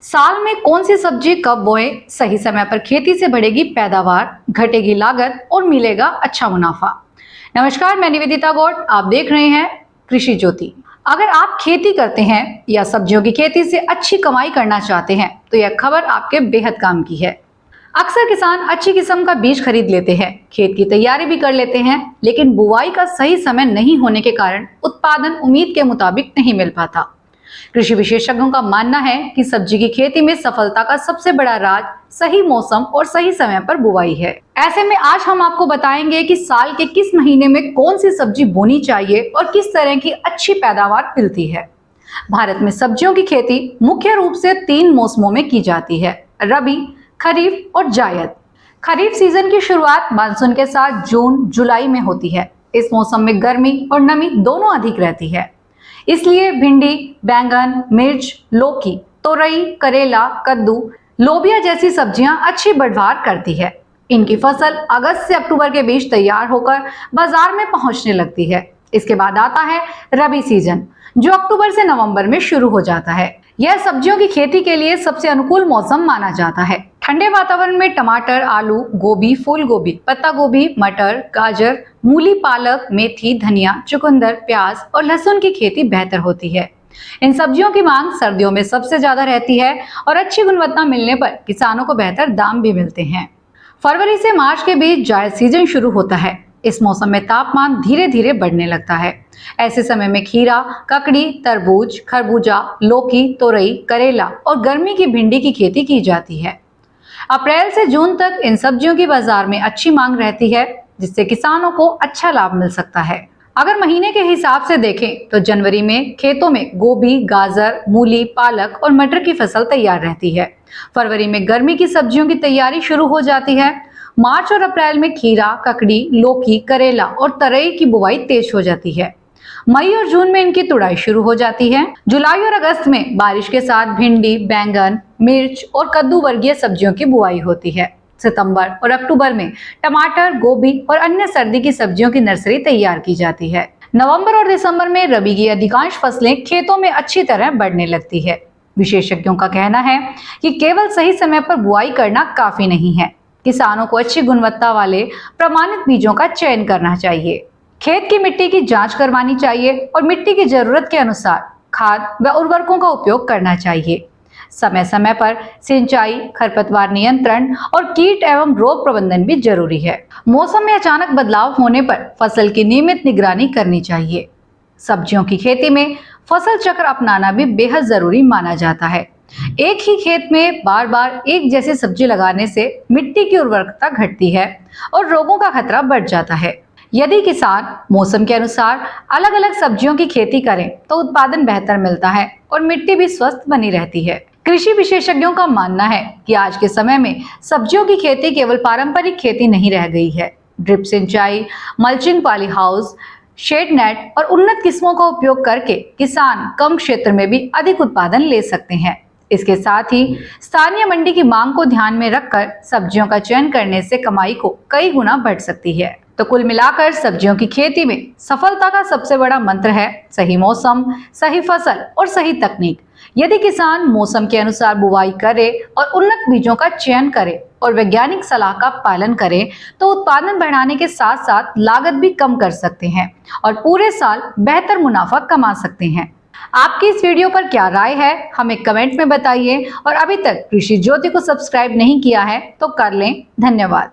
साल में कौन सी सब्जी कब बोए, सही समय पर खेती से बढ़ेगी पैदावार, घटेगी लागत और मिलेगा अच्छा मुनाफा। नमस्कार, मैं निवेदिता गौड़, आप देख रहे हैं कृषि ज्योति। अगर आप खेती करते हैं या सब्जियों की खेती से अच्छी कमाई करना चाहते हैं तो यह खबर आपके बेहद काम की है। अक्सर किसान अच्छी किस्म का बीज खरीद लेते हैं, खेत की तैयारी भी कर लेते हैं, लेकिन बुआई का सही समय नहीं होने के कारण उत्पादन उम्मीद के मुताबिक नहीं मिल पाता। कृषि विशेषज्ञों का मानना है कि सब्जी की खेती में सफलता का सबसे बड़ा राज सही मौसम और सही समय पर बुवाई है। ऐसे में आज हम आपको बताएंगे कि साल के किस महीने में कौन सी सब्जी बोनी चाहिए और किस तरह की अच्छी पैदावार मिलती है। भारत में सब्जियों की खेती मुख्य रूप से 3 मौसमों में की जाती है: रबी, खरीफ और जायद। खरीफ सीजन की शुरुआत मानसून के साथ जून जुलाई में होती है। इस मौसम में गर्मी और नमी दोनों अधिक रहती है, इसलिए भिंडी, बैंगन, मिर्च, लौकी, तोरई, करेला, कद्दू, लोबिया जैसी सब्जियां अच्छी बढ़वार करती है। इनकी फसल अगस्त से अक्टूबर के बीच तैयार होकर बाजार में पहुंचने लगती है। इसके बाद आता है रबी सीजन, जो अक्टूबर से नवंबर में शुरू हो जाता है। यह सब्जियों की खेती के लिए सबसे अनुकूल मौसम माना जाता है। ठंडे वातावरण में टमाटर, आलू, गोभी, फूल गोभी, पत्ता गोभी, मटर, गाजर, मूली, पालक, मेथी, धनिया, चुकंदर, प्याज और लहसुन की खेती बेहतर होती है। इन सब्जियों की मांग सर्दियों में सबसे ज्यादा रहती है और अच्छी गुणवत्ता मिलने पर किसानों को बेहतर दाम भी मिलते हैं। फरवरी से मार्च के बीच जायद सीजन शुरू होता है। इस मौसम में तापमान धीरे धीरे बढ़ने लगता है। ऐसे समय में खीरा, ककड़ी, तरबूज, खरबूजा, लौकी, तोरई, करेला और गर्मी की भिंडी की खेती की जाती है। अप्रैल से जून तक इन सब्जियों की बाजार में अच्छी मांग रहती है, जिससे किसानों को अच्छा लाभ मिल सकता है। अगर महीने के हिसाब से देखें तो जनवरी में खेतों में गोभी, गाजर, मूली, पालक और मटर की फसल तैयार रहती है। फरवरी में गर्मी की सब्जियों की तैयारी शुरू हो जाती है। मार्च और अप्रैल में खीरा, ककड़ी, लौकी, करेला और तरई की बुवाई तेज हो जाती है। मई और जून में इनकी तुड़ाई शुरू हो जाती है। जुलाई और अगस्त में बारिश के साथ भिंडी, बैंगन, मिर्च और कद्दू वर्गीय सब्जियों की बुआई होती है। सितंबर और अक्टूबर में टमाटर, गोभी और अन्य सर्दी की सब्जियों की नर्सरी तैयार की जाती है। नवंबर और दिसंबर में रबी की अधिकांश फसलें खेतों में अच्छी तरह बढ़ने लगती है। विशेषज्ञों का कहना है कि केवल सही समय पर बुआई करना काफी नहीं है। किसानों को अच्छी गुणवत्ता वाले प्रमाणित बीजों का चयन करना चाहिए। खेत की मिट्टी की जांच करवानी चाहिए और मिट्टी की जरूरत के अनुसार खाद व उर्वरकों का उपयोग करना चाहिए। समय समय पर सिंचाई, खरपतवार नियंत्रण और कीट एवं रोग प्रबंधन भी जरूरी है। मौसम में अचानक बदलाव होने पर फसल की नियमित निगरानी करनी चाहिए। सब्जियों की खेती में फसल चक्र अपनाना भी बेहद जरूरी माना जाता है। एक ही खेत में बार बार एक जैसी सब्जी लगाने से मिट्टी की उर्वरकता घटती है और रोगों का खतरा बढ़ जाता है। यदि किसान मौसम के अनुसार अलग अलग सब्जियों की खेती करें तो उत्पादन बेहतर मिलता है और मिट्टी भी स्वस्थ बनी रहती है। कृषि विशेषज्ञों का मानना है कि आज के समय में सब्जियों की खेती केवल पारंपरिक खेती नहीं रह गई है। ड्रिप सिंचाई, mulching, poly house, shade net और उन्नत किस्मों का उपयोग करके किसान कम क्षेत्र में भी अधिक उत्पादन ले सकते हैं। इसके साथ ही स्थानीय मंडी की मांग को ध्यान में रखकर सब्जियों का चयन करने से कमाई को कई गुना बढ़ सकती है। तो कुल मिलाकर सब्जियों की खेती में सफलता का सबसे बड़ा मंत्र है सही मौसम, सही फसल और सही तकनीक। यदि किसान मौसम के अनुसार बुवाई करे और उन्नत बीजों का चयन करे और वैज्ञानिक सलाह का पालन करे तो उत्पादन बढ़ाने के साथ साथ लागत भी कम कर सकते हैं और पूरे साल बेहतर मुनाफा कमा सकते हैं। आपकी इस वीडियो पर क्या राय है, हमें कमेंट में बताइए और अभी तक कृषि ज्योति को सब्सक्राइब नहीं किया है तो कर लें। धन्यवाद।